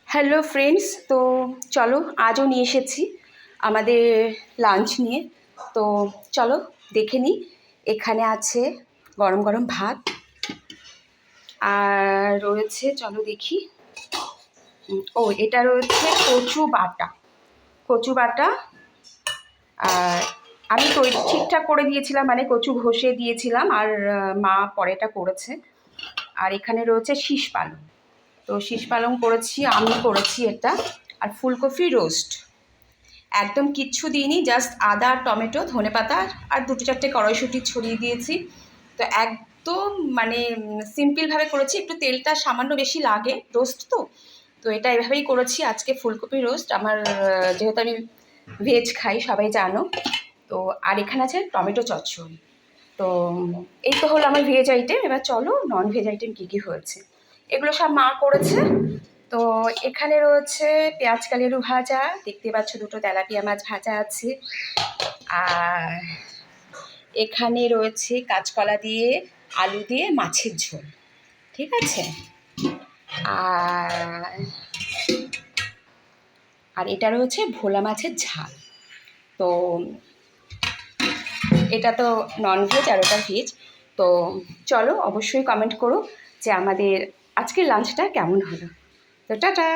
Hello friends, তো চলো আজও নিয়ে এসেছি আমাদের লাঞ্চ নিয়ে। তো চলো দেখে নিই। এখানে আছে গরম গরম ভাত, আর রয়েছে, চলো দেখি। এটা রয়েছে কচু বাটা। কচু বাটা, আর আমি তো ঠিকঠাক করে দিয়েছিলাম, মানে কচু ঘষে দিয়েছিলাম, আর মা পরেটা করেছে। আর এখানে রয়েছে শীষ পালং। তো শীষ পালং করেছি, আমি করেছি এটা। আর ফুলকপি রোস্ট, একদম কিচ্ছু দিইনি, জাস্ট আদা, টমেটো, ধনেপাতা আর দুটো চারটে কড়াইশুঁটি ছড়িয়ে দিয়েছি। তো একদম মানে সিম্পলভাবে করেছি, একটু তেলটা সামান্য বেশি লাগে, রোস্ট তো। তো এটা এভাবেই করেছি আজকে, ফুলকপি রোস্ট। আমার যেহেতু আমি ভেজ খাই, সবাই জানো। তো আর এখানে আছে টমেটো চচ্চড়ি। তো এই তো হলো আমার ভেজ আইটেম। এবার চলো নন ভেজ আইটেম কী কী হয়েছে, এগুলো সব মা করেছে। তো এখানে রয়েছে পেঁয়াজ কালিয়ালু ভাজা, দেখতে পাচ্ছ দুটো তেলাপিয়া মাছ ভাজা আছে। আর এখানে রয়েছে কাঁচকলা দিয়ে আলু দিয়ে মাছের ঝোল, ঠিক আছে। আর আর এটা রয়েছে ভোলা মাছের ঝাল। তো এটা তো ননভেজ আর ওটা ভেজ। তো চলো অবশ্যই কমেন্ট করো যে আমাদের আজকের লাঞ্চটা কেমন হলো। তো টাটা।